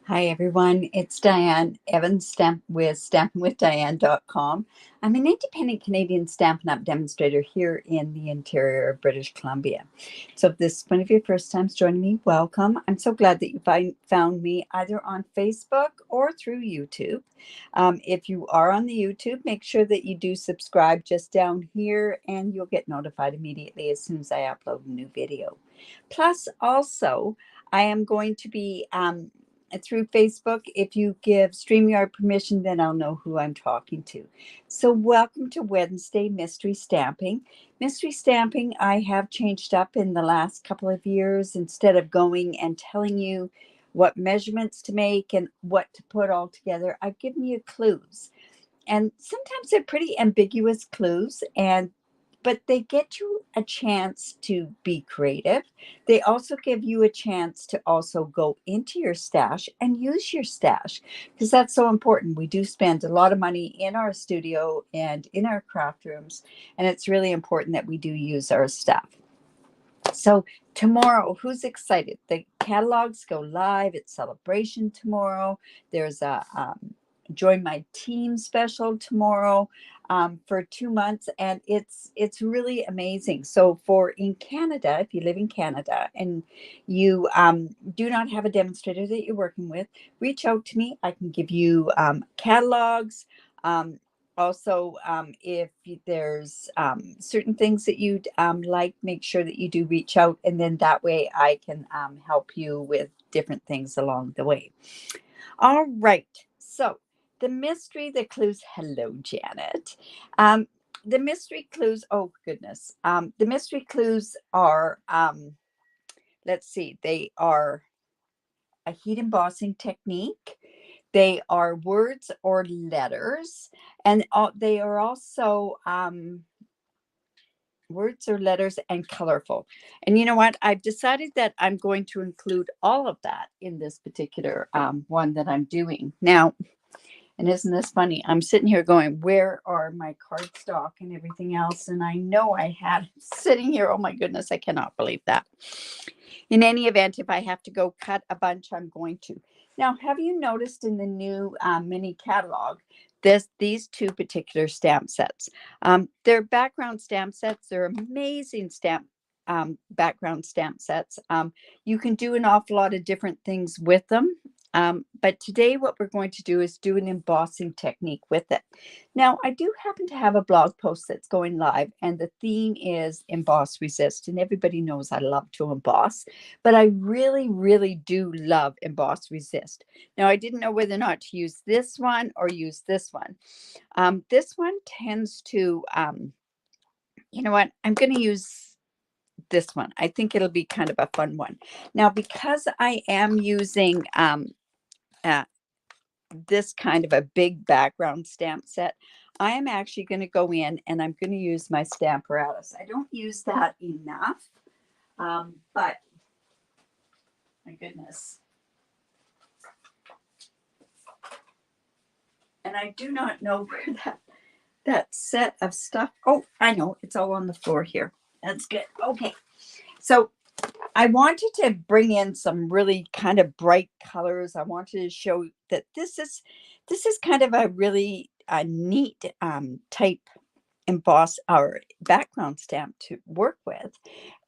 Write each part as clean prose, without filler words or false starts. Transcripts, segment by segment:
Hi everyone, it's Diane Evans with stampinwithdiane.com. I'm an independent Canadian Stampin' Up demonstrator here in the interior of British Columbia. So if this is one of your first times joining me, welcome. I'm so glad that you found me either on Facebook or through YouTube. If you are on the YouTube, make sure that you do subscribe just down here and you'll get notified immediately as soon as I upload a new video. Plus also, I am going to be through Facebook. If you give StreamYard permission, then I'll know who I'm talking to. So welcome to Wednesday Mystery Stamping. Mystery Stamping I have changed up in the last couple of years. Instead of going and telling you what measurements to make and what to put all together, I've given you clues. And sometimes they're pretty ambiguous clues, but they get you a chance to be creative. They also give you a chance to also go into your stash and use your stash, because that's so important. We do spend a lot of money in our studio and in our craft rooms, and it's really important that we do use our stuff. So tomorrow, who's excited? The catalogs go live. It's celebration tomorrow. There's a join my team special tomorrow for 2 months, and it's really amazing. So for in Canada, if you live in Canada and you do not have a demonstrator that you're working with, reach out to me. I can give you catalogs. Also, if there's certain things that you'd like, make sure that you do reach out, and then that way I can help you with different things along the way. All right, so the mystery, the clues. Hello, Janet. The mystery clues, oh goodness. The mystery clues are, let's see, they are a heat embossing technique. They are words or letters, and they are also words or letters and colorful. And you know what? I've decided that I'm going to include all of that in this particular one that I'm doing now. And isn't this funny? I'm sitting here going, where are my cardstock and everything else? And I know I had it sitting here. Oh my goodness, I cannot believe that. In any event, if I have to go cut a bunch, I'm going to. Now, have you noticed in the new mini catalog, these two particular stamp sets? They're background stamp sets. They're amazing background stamp sets. You can do an awful lot of different things with them. But today what we're going to do is do an embossing technique with it. Now, I do happen to have a blog post that's going live, and the theme is emboss resist. And everybody knows I love to emboss, but I really, really do love emboss resist. Now, I didn't know whether or not to use this one or use this one. This one tends to, you know what, I'm going to use this one. I think it'll be kind of a fun one. Now, because I am using this kind of a big background stamp set, I am actually going to go in and I'm going to use my Stamparatus. I don't use that enough, but my goodness. And I do not know where that set of stuff. Oh, I know, it's all on the floor here. That's good. Okay, so I wanted to bring in some really kind of bright colors. I wanted to show that this is kind of a really neat type emboss or background stamp to work with,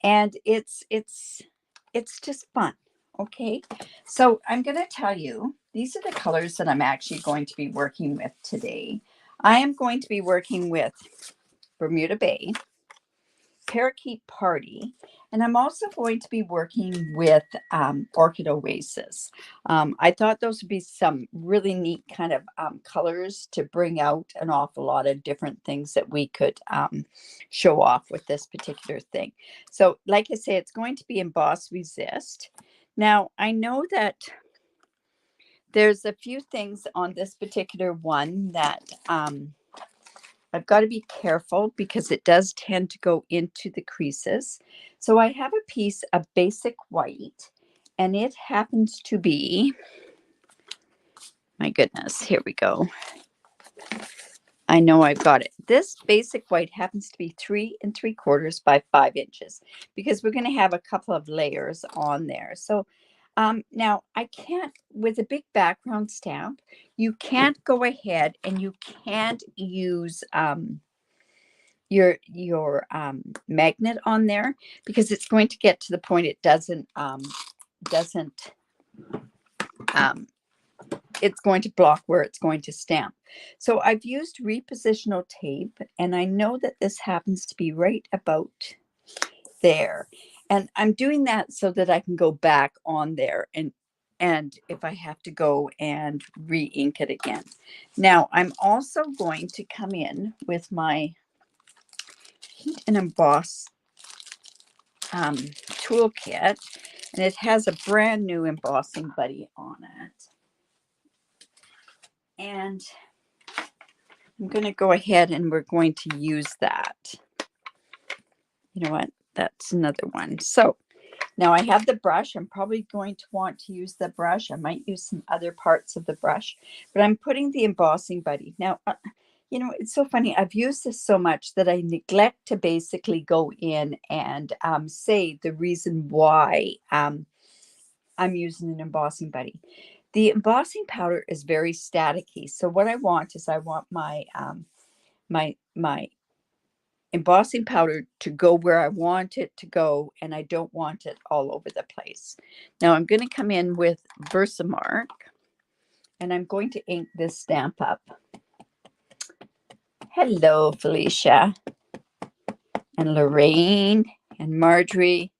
and it's just fun. Okay, so I'm going to tell you, these are the colors that I'm actually going to be working with today. I am going to be working with Bermuda Bay, Parakeet Party, and I'm also going to be working with Orchid Oasis. I thought those would be some really neat kind of colors to bring out an awful lot of different things that we could show off with this particular thing. So like I say, it's going to be Emboss Resist. Now, I know that there's a few things on this particular one that I've got to be careful because it does tend to go into the creases. So I have a piece of basic white, and it happens to be, my goodness, here we go. I know I've got it. This basic white happens to be 3 3/4 by 5 inches because we're going to have a couple of layers on there. So Now I can't, with a big background stamp, you can't go ahead and you can't use your magnet on there, because it's going to get to the point it doesn't it's going to block where it's going to stamp. So I've used repositional tape, and I know that this happens to be right about there. And I'm doing that so that I can go back on there and if I have to go and re-ink it again. Now I'm also going to come in with my Heat and Emboss toolkit, and it has a brand new embossing buddy on it. And I'm going to go ahead and we're going to use that. You know what? That's another one. So now I have the brush. I'm probably going to want to use the brush. I might use some other parts of the brush, but I'm putting the embossing buddy. Now, you know, it's so funny. I've used this so much that I neglect to basically go in and say the reason why I'm using an embossing buddy. The embossing powder is very staticky. So what I want is I want my my embossing powder to go where I want it to go, and I don't want it all over the place. Now I'm going to come in with Versamark, and I'm going to ink this stamp up. Hello, Felicia, and Lorraine, and Marjorie.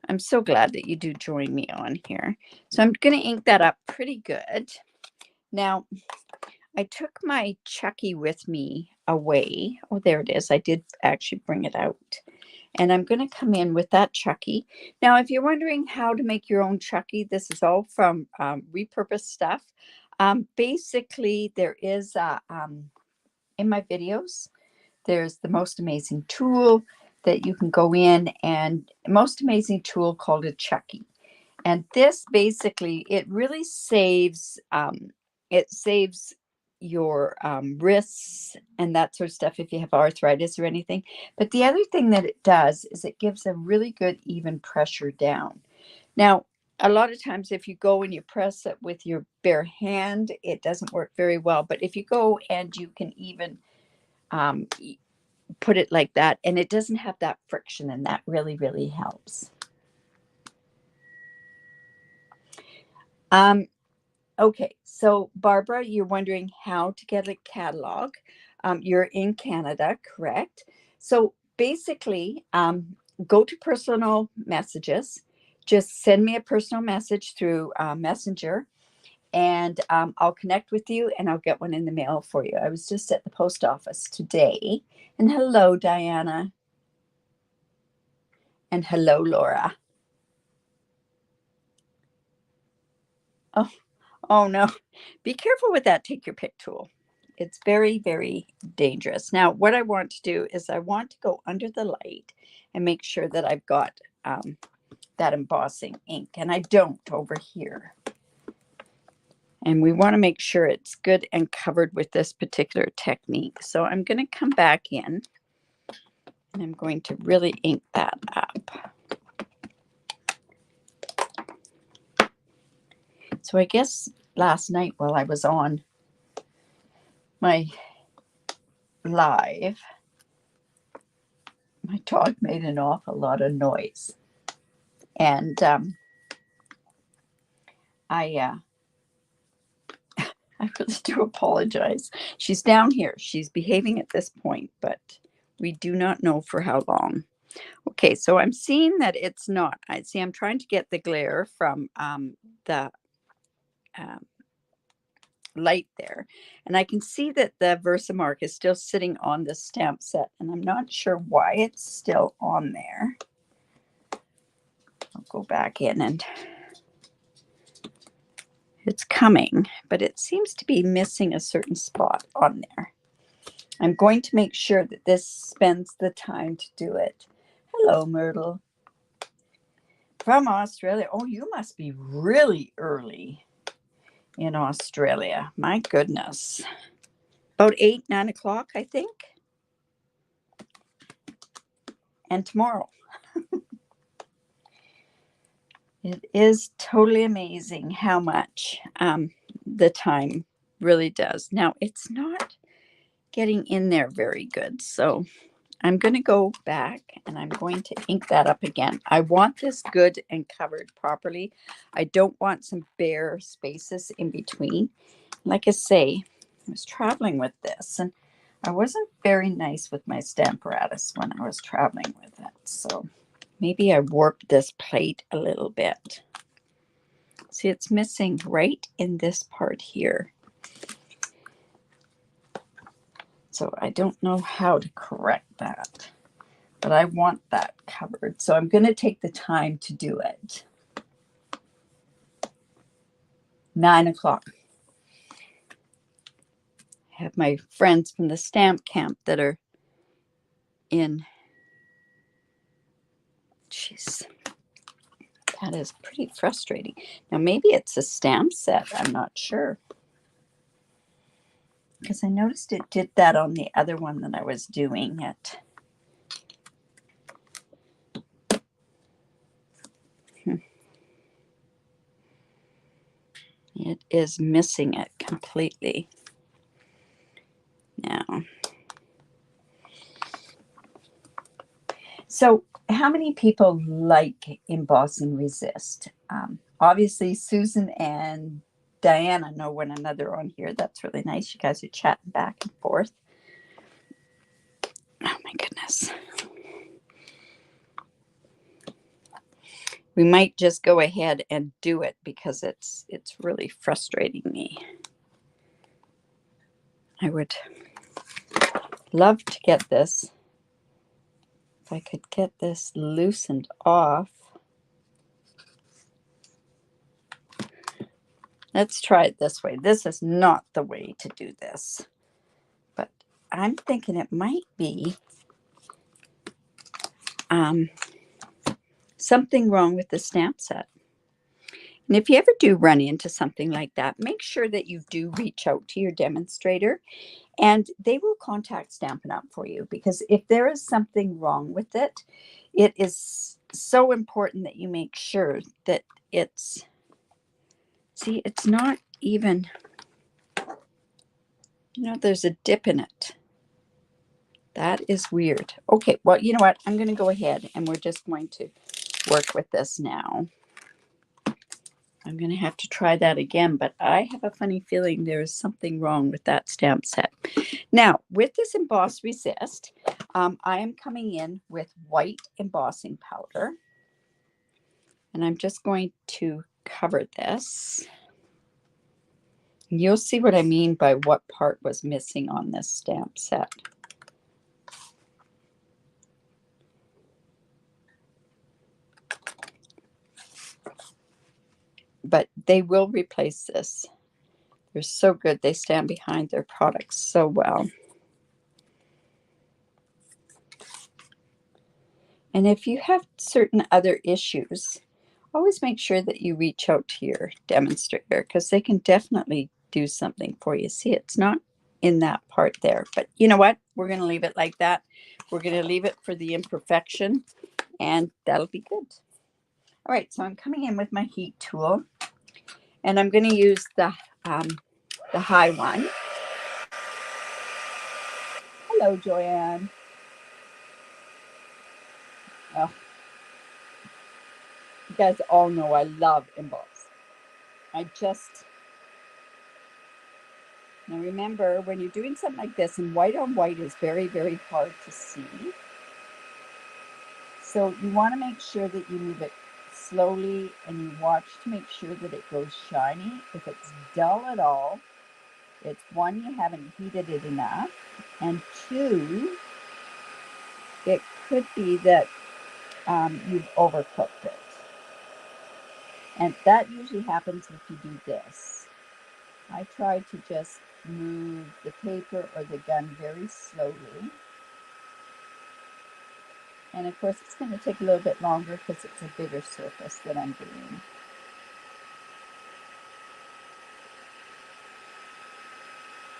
I'm so glad that you do join me on here. So I'm going to ink that up pretty good. Now, I took my Chucky with me away. Oh, there it is. I did actually bring it out. And I'm going to come in with that Chucky. Now, if you're wondering how to make your own Chucky, this is all from repurposed stuff. Basically, there is, in my videos, there's the Most Amazing Tool that you can go in, and Most Amazing Tool called a Chucky. And this basically, it really saves, your wrists and that sort of stuff if you have arthritis or anything. But the other thing that it does is it gives a really good even pressure down. Now, a lot of times if you go and you press it with your bare hand, it doesn't work very well. But if you go and you can even put it like that, and it doesn't have that friction, and that really, really helps. Okay, so Barbara, you're wondering how to get a catalog. You're in Canada, correct? So basically, go to personal messages. Just send me a personal message through Messenger, and I'll connect with you, and I'll get one in the mail for you. I was just at the post office today. And hello, Diana. And hello, Laura. Oh no. Be careful with that take your pick tool. It's very, very dangerous. Now, what I want to do is I want to go under the light and make sure that I've got that embossing ink, and I don't over here. And we want to make sure it's good and covered with this particular technique. So I'm going to come back in, and I'm going to really ink that up. So I guess last night while I was on my live, my dog made an awful lot of noise. And I really do apologize. She's down here. She's behaving at this point, but we do not know for how long. Okay, so I'm seeing that it's not. I see I'm trying to get the glare from the light there. And I can see that the Versamark is still sitting on the stamp set, and I'm not sure why it's still on there. I'll go back in, and it's coming, but it seems to be missing a certain spot on there. I'm going to make sure that this spends the time to do it. Hello, Myrtle. From Australia. Oh, you must be really early in Australia. My goodness. About 8, 9 o'clock, I think. And tomorrow. It is totally amazing how much the time really does. Now, it's not getting in there very good, so I'm going to go back and I'm going to ink that up again. I want this good and covered properly. I don't want some bare spaces in between. Like I say, I was traveling with this and I wasn't very nice with my Stamparatus when I was traveling with it. So maybe I warped this plate a little bit. See, it's missing right in this part here. So I don't know how to correct that, but I want that covered. So I'm going to take the time to do it. 9 o'clock. I have my friends from the stamp camp that are in. Jeez, that is pretty frustrating. Now, maybe it's a stamp set. I'm not sure. Because I noticed it did that on the other one that I was doing it. It is missing it completely now. So how many people like Embossing Resist? Obviously, Susan and Diana know one another on here. That's really nice. You guys are chatting back and forth. Oh my goodness. We might just go ahead and do it because it's really frustrating me. I would love to get this. If I could get this loosened off. Let's try it this way. This is not the way to do this. But I'm thinking it might be something wrong with the stamp set. And if you ever do run into something like that, make sure that you do reach out to your demonstrator and they will contact Stampin' Up for you, because if there is something wrong with it, it is so important that you make sure that it's, see, it's not even, you know, there's a dip in it. That is weird. Okay, well, you know what? I'm going to go ahead and we're just going to work with this now. I'm going to have to try that again, but I have a funny feeling there is something wrong with that stamp set. Now, with this Emboss Resist, I am coming in with white embossing powder, and I'm just going to cover this. And you'll see what I mean by what part was missing on this stamp set. But they will replace this. They're so good. They stand behind their products so well. And if you have certain other issues, always make sure that you reach out to your demonstrator, because they can definitely do something for you. See, it's not in that part there, but you know what? We're going to leave it like that. We're going to leave it for the imperfection, and that'll be good. All right, so I'm coming in with my heat tool, and I'm going to use the high one. Hello, Joanne. Oh, you guys all know I love emboss. Now remember, when you're doing something like this, and white on white is very, very hard to see. So you want to make sure that you move it slowly and you watch to make sure that it goes shiny. If it's dull at all, it's one, you haven't heated it enough, and two, it could be that you've overcooked it. And that usually happens if you do this. I try to just move the paper or the gun very slowly. And of course, it's going to take a little bit longer because it's a bigger surface that I'm doing.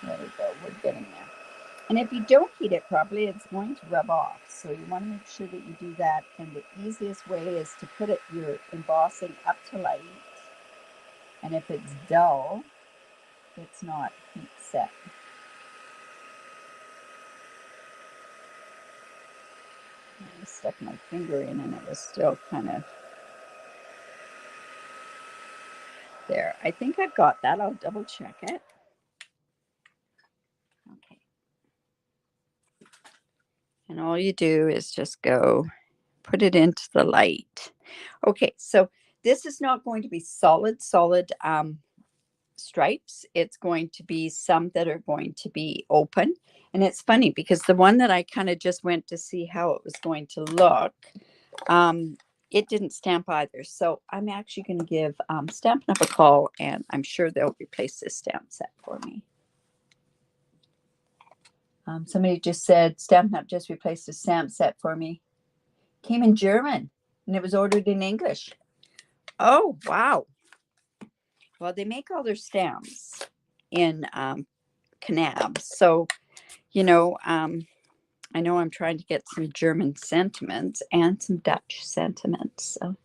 There we go, we're getting there. And if you don't heat it properly, it's going to rub off. So you want to make sure that you do that. And the easiest way is to put your embossing up to light. And if it's dull, it's not heat set. I stuck my finger in and it was still kind of there. I think I've got that. I'll double check it. Okay. And all you do is just go put it into the light. Okay, so this is not going to be solid stripes. It's going to be some that are going to be open. And it's funny because the one that I kind of just went to see how it was going to look, it didn't stamp either. So I'm actually going to give Stampin' Up a call, and I'm sure they'll replace this stamp set for me. Somebody just said Stampin' Up just replaced the stamp set for me. Came in German and it was ordered in English. Oh, wow. Well, they make all their stamps in Canab. So, you know, I know I'm trying to get some German sentiments and some Dutch sentiments. So,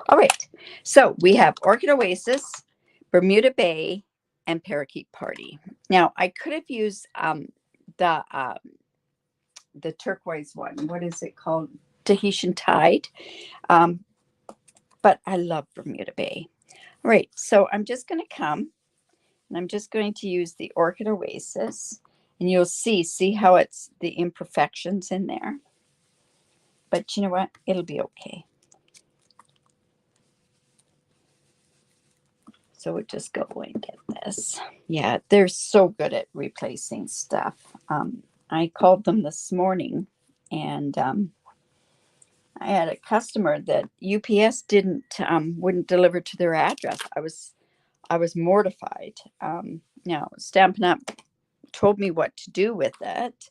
all right. So we have Orchid Oasis, Bermuda Bay, and Parakeet Party. Now, I could have used the turquoise one. What is it called? Tahitian Tide. But I love Bermuda Bay. All right. So I'm just going to come and I'm just going to use the Orchid Oasis. And you'll see how it's the imperfections in there. But you know what? It'll be okay. So we'll just go and get this. Yeah, they're so good at replacing stuff. I called them this morning, and I had a customer that UPS wouldn't deliver to their address. I was mortified. Now, Stampin' Up told me what to do with it.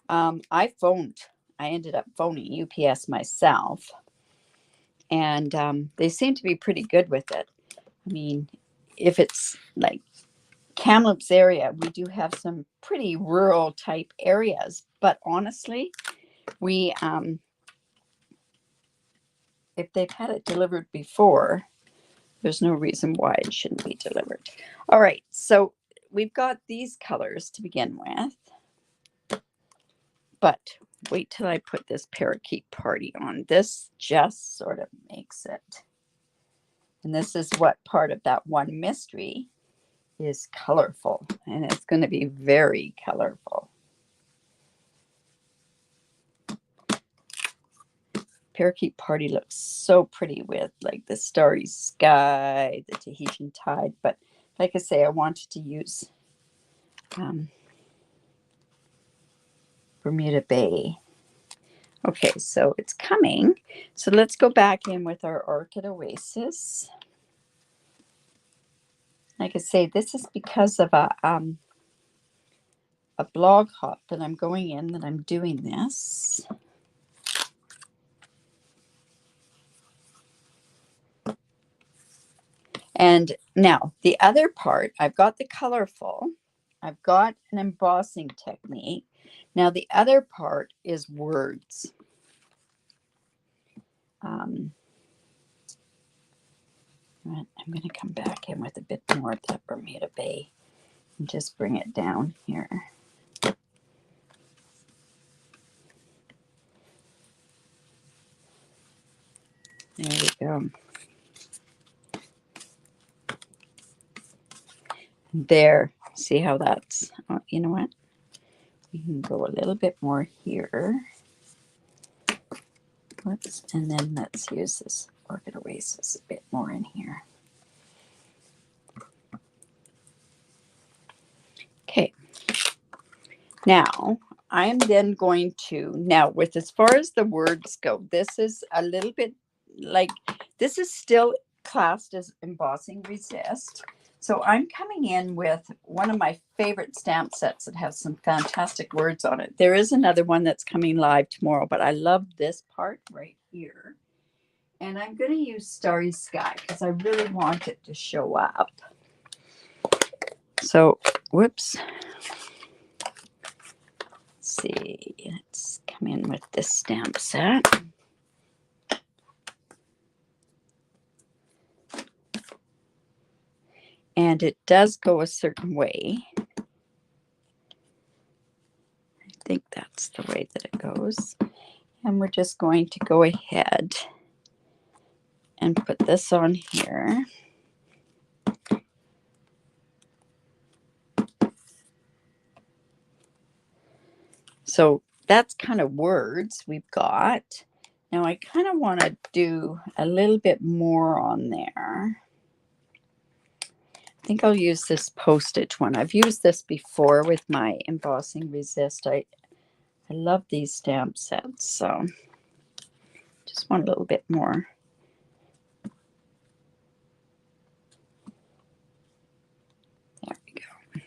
I ended up phoning UPS myself, and they seem to be pretty good with it. I mean, if it's like Kamloops area, we do have some pretty rural type areas, but honestly, we if they've had it delivered before, there's no reason why it shouldn't be delivered. All right, so we've got these colors to begin with, but wait till I put this Parakeet Party on. This just sort of makes it. And this is what part of that one mystery is colorful, and it's going to be very colorful. Parakeet Party looks so pretty with like the starry sky, the Tahitian Tide, but like I say, I wanted to use Bermuda Bay. Okay, so it's coming. So let's go back in with our Orchid Oasis. Like I say, this is because of a blog hop that I'm going in that I'm doing this. And now the other part, I've got the colorful, I've got an embossing technique. Now the other part is words. I'm going to come back in with a bit more of that Bermuda Bay and just bring it down here. There we go. There. See how that's, you know what? We can go a little bit more here. Whoops. And then let's use this Orchid Oasis a bit more in here. Okay. Now, I'm then going to, with as far as the words go, this is a little bit like, this is still classed as embossing resist. So I'm coming in with one of my favorite stamp sets that has some fantastic words on it. There is another one that's coming live tomorrow, but I love this part right here. And I'm going to use Starry Sky because I really want it to show up. So, whoops. see, let's come in with this stamp set. And it does go a certain way. I think that's the way that it goes. And we're just going to go ahead and put this on here. So that's kind of words we've got. Now I kind of want to do a little bit more on there. I think I'll use this postage one. I've used this before with my embossing resist. I love these stamp sets, so just want a little bit more. There we go.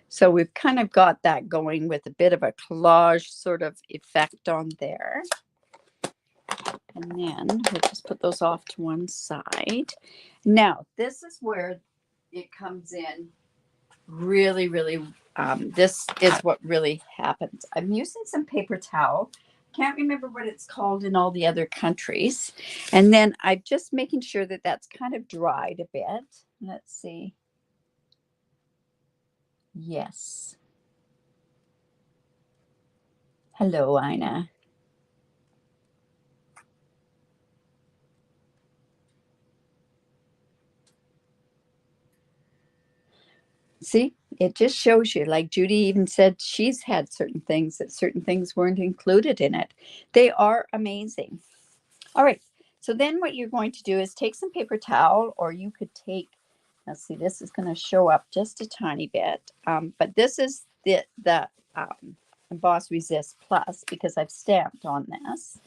So we've kind of got that going with a bit of a collage sort of effect on there. And then we'll just put those off to one side. Now, this is where it comes in really, really, this is what really happens. I'm using some paper towel. Can't remember what it's called in all the other countries. And then I'm just making sure that that's kind of dried a bit. Let's see. Yes. Hello, Ina. See, it just shows you, like Judy even said, she's had certain things that certain things weren't included in it. They are amazing. All right. So then what you're going to do is take some paper towel, or you could take, let's see, this is going to show up just a tiny bit. But this is the Emboss Resist Plus because I've stamped on this.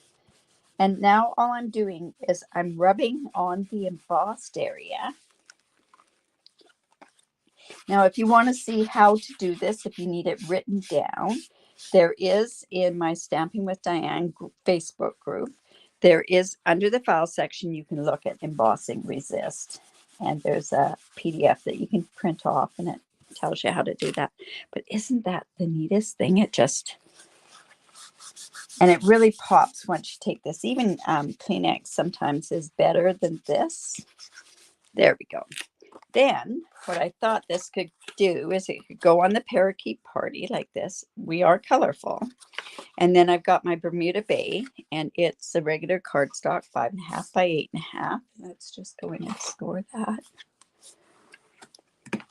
And now all I'm doing is I'm rubbing on the embossed area. Now, if you want to see how to do this, if you need it written down, there is in my Stamping with Diane Facebook group, there is under the file section, you can look at Embossing Resist. And there's a PDF that you can print off and it tells you how to do that. But isn't that the neatest thing? It just, and it really pops once you take this. Even Kleenex sometimes is better than this. There we go. Then what I thought this could do is it could go on the parakeet party like this. We are colorful. And then I've got my Bermuda Bay, and it's a regular cardstock, 5.5 by 8.5. Let's just go in and score that.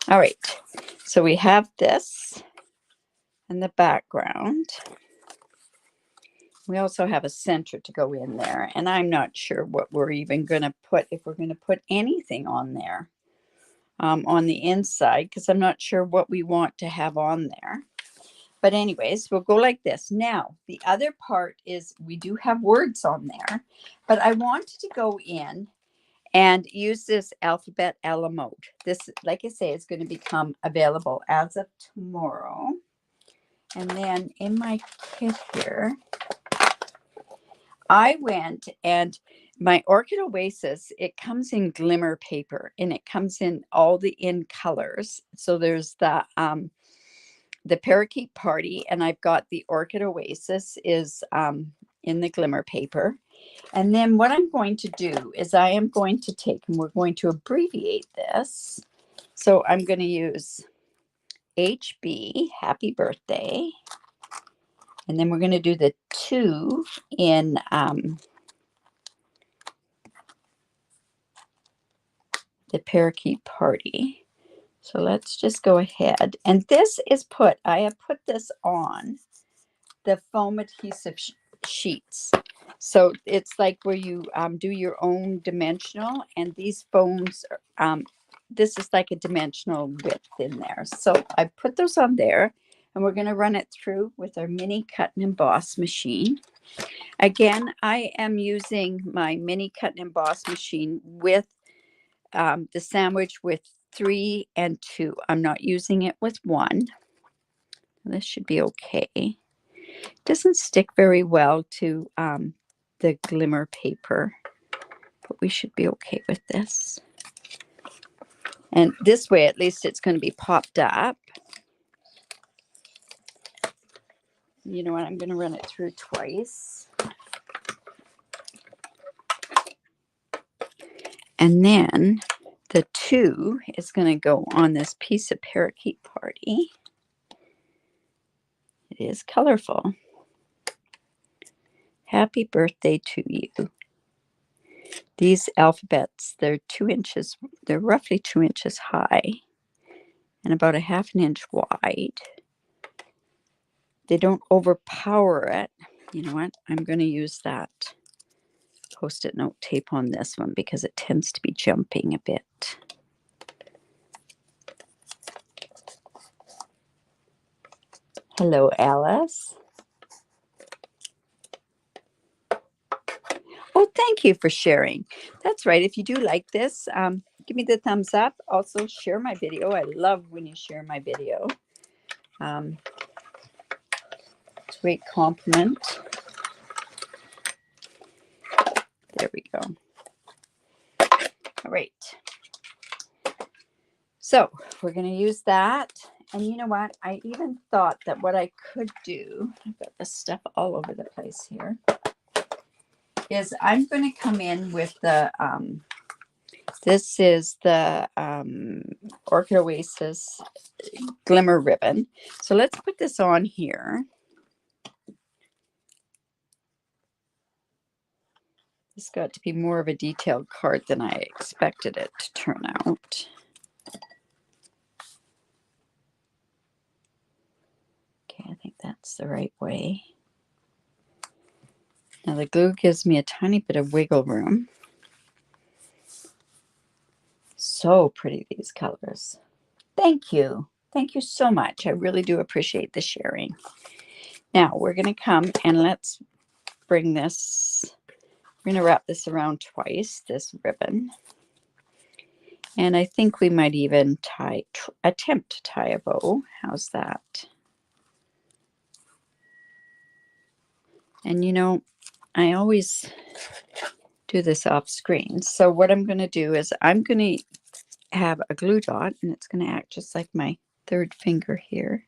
All right. So we have this in the background. We also have a center to go in there. And I'm not sure what we're even going to put, if we're going to put anything on there. On the inside, because I'm not sure what we want to have on there. But anyways, we'll go like this. Now, the other part is we do have words on there, but I wanted to go in and use this alphabet a la mode. This, like I say, is going to become available as of tomorrow. And then in my kit here, I went and my Orchid Oasis, it comes in glimmer paper and it comes in all the in colors. So there's the Parakeet Party, and I've got the Orchid Oasis is in the glimmer paper. And then what I'm going to do is I am going to take, and we're going to abbreviate this. So I'm going to use HB, happy birthday. And then we're going to do the 2 in the Parakeet Party. So let's just go ahead. And this is put, I have put this on the foam adhesive sheets. So it's like where you do your own dimensional, and these foams, this is like a dimensional width in there. So I put those on there, and we're going to run it through with our mini cut and emboss machine. Again, I am using my mini cut and emboss machine with the sandwich with 3 and 2. I'm not using it with 1. This should be okay. It doesn't stick very well to the glimmer paper, but we should be okay with this. And this way, at least it's going to be popped up. You know what? I'm going to run it through twice. And then the 2 is going to go on this piece of parakeet party. It is colorful. Happy birthday to you. These alphabets, they're 2 inches, they're roughly 2 inches high and about a ½ inch wide. They don't overpower it. You know what? I'm going to use that Post-it note tape on this one because it tends to be jumping a bit. Hello, Alice. Oh, thank you for sharing. That's right. If you do like this, give me the thumbs up. Also, share my video. I love when you share my video. It's a great compliment. There we go. All right. So we're going to use that. And you know what? I even thought that what I could do, I've got this stuff all over the place here, is I'm going to come in with the, this is the Orchid Oasis Glimmer Ribbon. So let's put this on here. This got to be more of a detailed card than I expected it to turn out. Okay, I think that's the right way. Now the glue gives me a tiny bit of wiggle room. So pretty, these colors. Thank you. Thank you so much. I really do appreciate the sharing. Now we're going to come and let's bring this, we're going to wrap this around twice, this ribbon. And I think we might even attempt to tie a bow. How's that? And you know, I always do this off screen. So what I'm going to do is I'm going to have a glue dot, and it's going to act just like my 3rd finger here,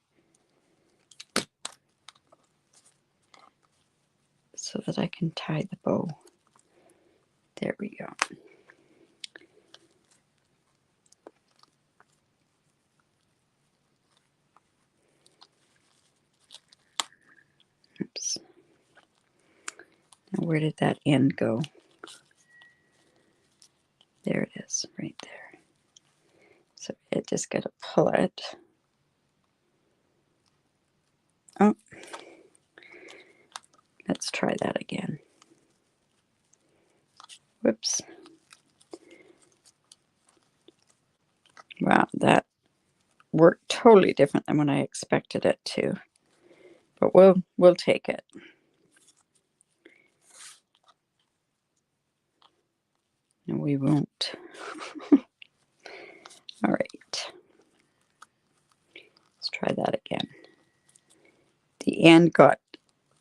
so that I can tie the bow. There we go. Oops. Now where did that end go? There it is, right there. So I just got to pull it. Oh, let's try that again. Whoops. Wow, that worked totally different than what I expected it to. But we'll take it. No, we won't. All right. Let's try that again. The end got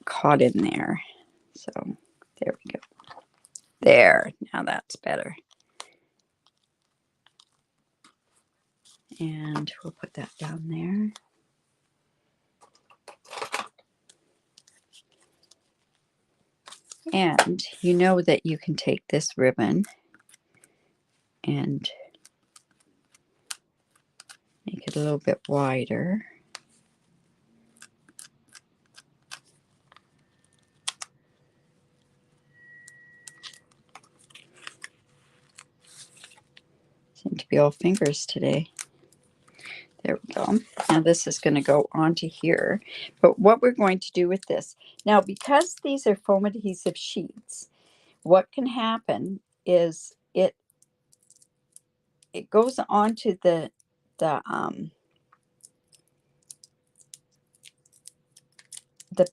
caught in there. So there we go. There. Now that's better. And we'll put that down there. And you know that you can take this ribbon and make it a little bit wider. Seem to be all fingers today. There we go. Now this is going to go onto here. But what we're going to do with this, now because these are foam adhesive sheets, what can happen is it goes onto the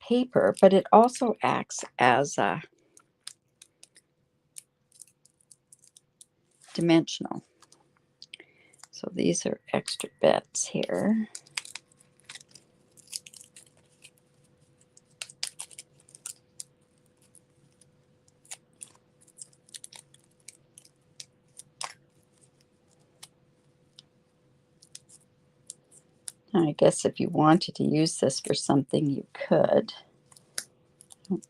paper, but it also acts as a dimensional. So these are extra bits here. I guess if you wanted to use this for something, you could. I don't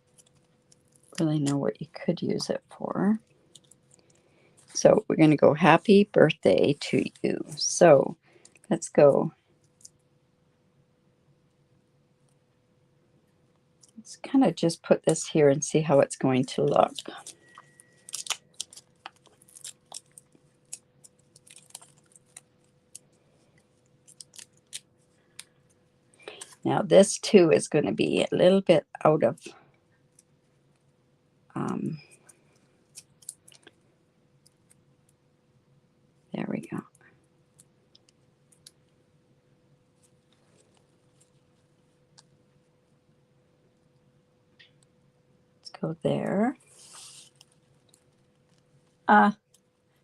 really know what you could use it for. So we're going to go happy birthday to you. So let's go. Let's kind of just put this here and see how it's going to look. Now this too is going to be a little bit out of there we go. Let's go there.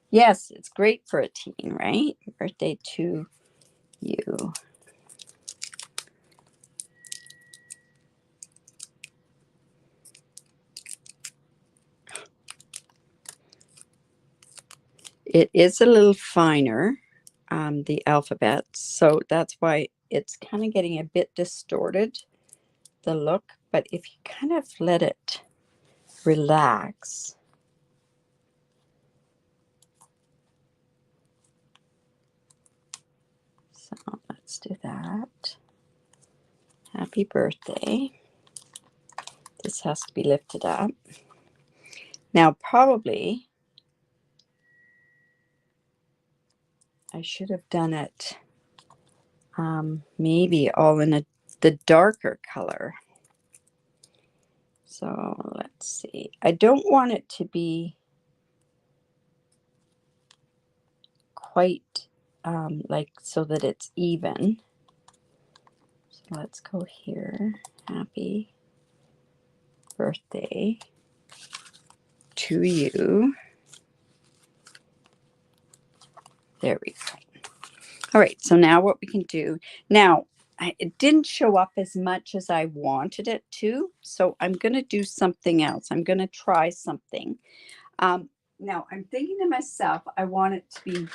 Yes, it's great for a teen, right? Birthday to you. It is a little finer, the alphabet, so that's why it's kind of getting a bit distorted, the look. But if you kind of let it relax, so let's do that. Happy birthday. This has to be lifted up. Now, probably I should have done it maybe all in the darker color. So let's see. I don't want it to be quite like so that it's even. So let's go here. Happy birthday to you. There we go. All right, so now what we can do, now it didn't show up as much as I wanted it to, so I'm going to do something else. I'm going to try something. Now I'm thinking to myself, I want it to be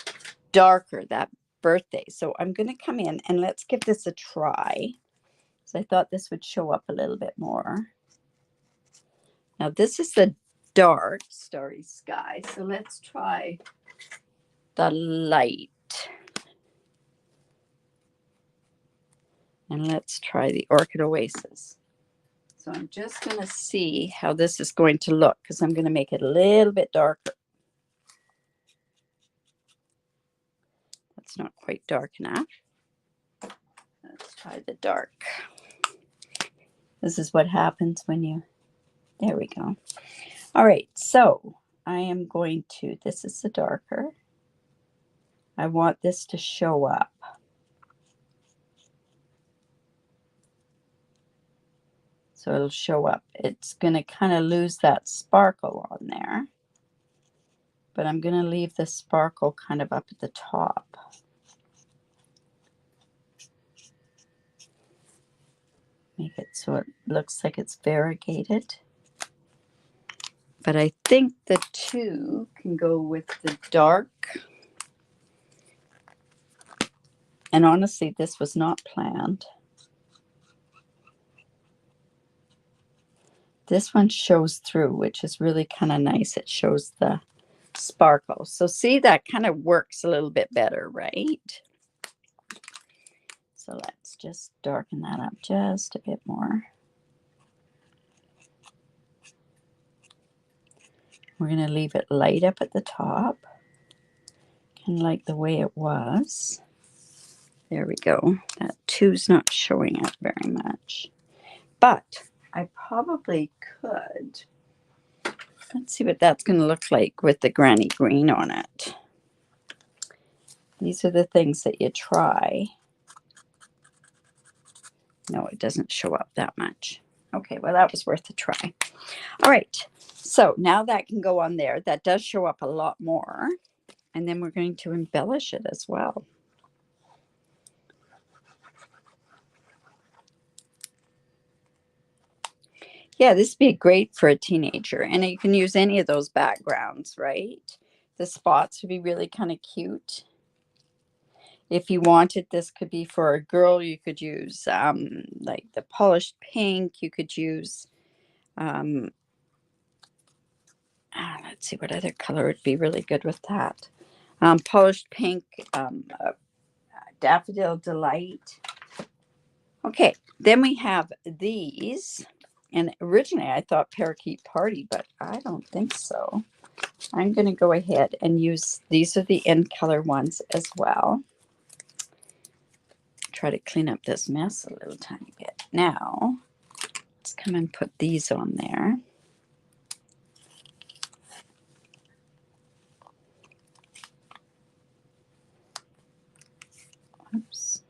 darker, that birthday. So I'm going to come in and let's give this a try. So I thought this would show up a little bit more. Now this is the dark starry sky. So let's try the light. And let's try the Orchid Oasis. So I'm just going to see how this is going to look because I'm going to make it a little bit darker. That's not quite dark enough. Let's try the dark. This is what happens when you, there we go. All right, so I am going to, this is the darker. I want this to show up. So it'll show up. It's going to kind of lose that sparkle on there. But I'm going to leave the sparkle kind of up at the top. Make it so it looks like it's variegated. But I think the two can go with the dark. And honestly, this was not planned. This one shows through, which is really kind of nice. It shows the sparkle. So see, that kind of works a little bit better, right? So let's just darken that up just a bit more. We're going to leave it light up at the top, kind of like the way it was. There we go. That two's not showing up very much. But I probably could. Let's see what that's going to look like with the granny green on it. These are the things that you try. No, it doesn't show up that much. Okay, well, that was worth a try. All right, so now that can go on there. That does show up a lot more. And then we're going to embellish it as well. Yeah, this would be great for a teenager. And you can use any of those backgrounds, right? The spots would be really kind of cute. If you wanted, this could be for a girl, you could use like the polished pink. You could use, let's see, what other color would be really good with that. Polished pink, Daffodil Delight. Okay, then we have these. And originally I thought Parakeet Party, but I don't think so. I'm going to go ahead and use, these are the in color ones as well. Try to clean up this mess a little tiny bit. Now, let's come and put these on there. Oops.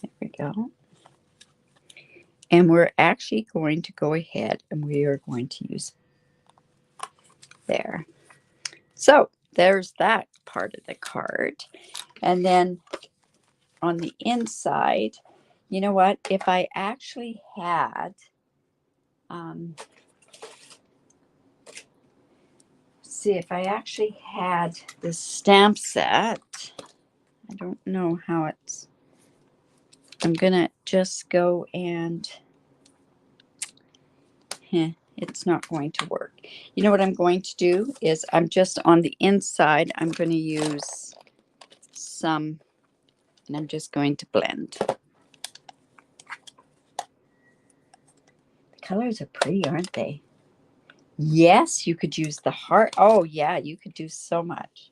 There we go. And we're actually going to go ahead and we are going to use there. So there's that part of the card. And then on the inside, you know what? If I actually had, see, if I actually had this stamp set, I don't know how it's, I'm going to just go and, it's not going to work. You know what I'm going to do is I'm just on the inside, I'm going to use some, and I'm just going to blend. The colors are pretty, aren't they? Yes, you could use the heart. Oh, yeah, you could do so much.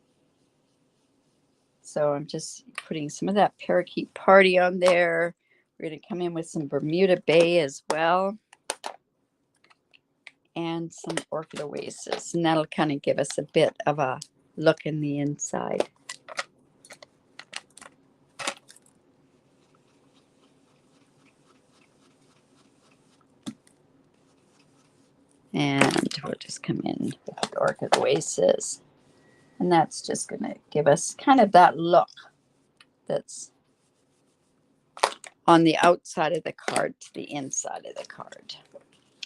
So I'm just putting some of that Parakeet Party on there. We're going to come in with some Bermuda Bay as well. And some Orchid Oasis. And that'll kind of give us a bit of a look in the inside. And we'll just come in with the Orchid Oasis. And that's just going to give us kind of that look that's on the outside of the card to the inside of the card.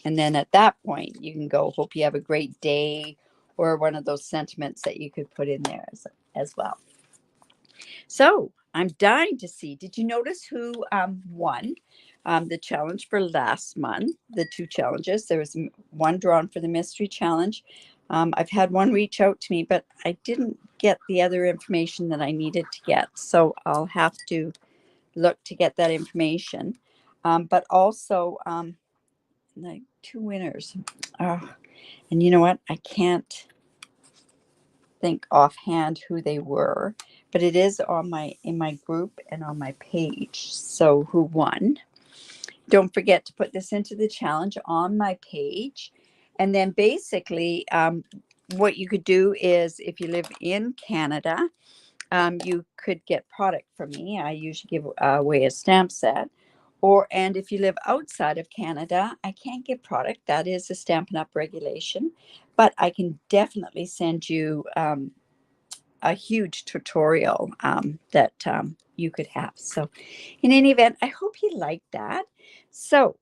And then at that point, you can go, hope you have a great day, or one of those sentiments that you could put in there as well. So I'm dying to see, did you notice who won the challenge for last month? The two challenges. There was one drawn for the mystery challenge. I've had one reach out to me, but I didn't get the other information that I needed to get. So I'll have to look to get that information. But also, like two winners. Oh, and you know what? I can't think offhand who they were, but it is on in my group and on my page. So who won? Don't forget to put this into the challenge on my page. And then basically what you could do is, if you live in Canada, you could get product from me. I usually give away a stamp set. And if you live outside of Canada, I can't give product. That is a Stampin' Up regulation. But I can definitely send you a huge tutorial that you could have. So in any event, I hope you liked that. So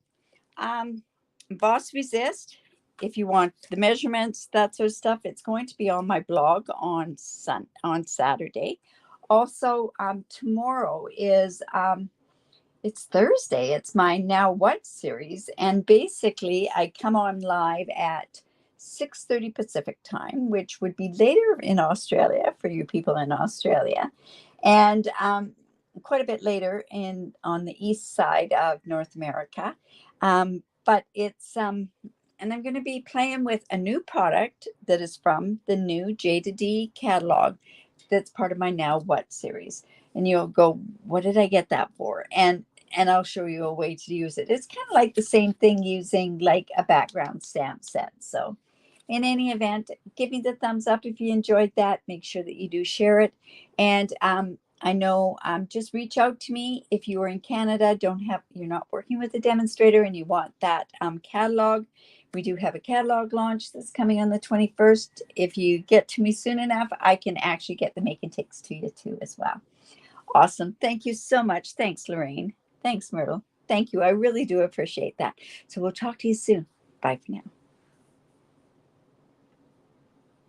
Emboss Resist, if you want the measurements, that sort of stuff, it's going to be on my blog on Saturday. Also, tomorrow is it's Thursday. It's my Now What series. And basically, I come on live at 6:30 Pacific time, which would be later in Australia for you people in Australia. And quite a bit later on the east side of North America. But it's, and I'm going to be playing with a new product that is from the new J to D catalog that's part of my Now What series. And you'll go, what did I get that for? And I'll show you a way to use it. It's kind of like the same thing using like a background stamp set. So in any event, give me the thumbs up if you enjoyed that. Make sure that you do share it. And I know, just reach out to me if you are in Canada, you're not working with a demonstrator and you want that catalog. We do have a catalog launch that's coming on the 21st. If you get to me soon enough, I can actually get the make and takes to you too as well. Awesome. Thank you so much. Thanks, Lorraine. Thanks, Myrtle. Thank you. I really do appreciate that. So we'll talk to you soon. Bye for now.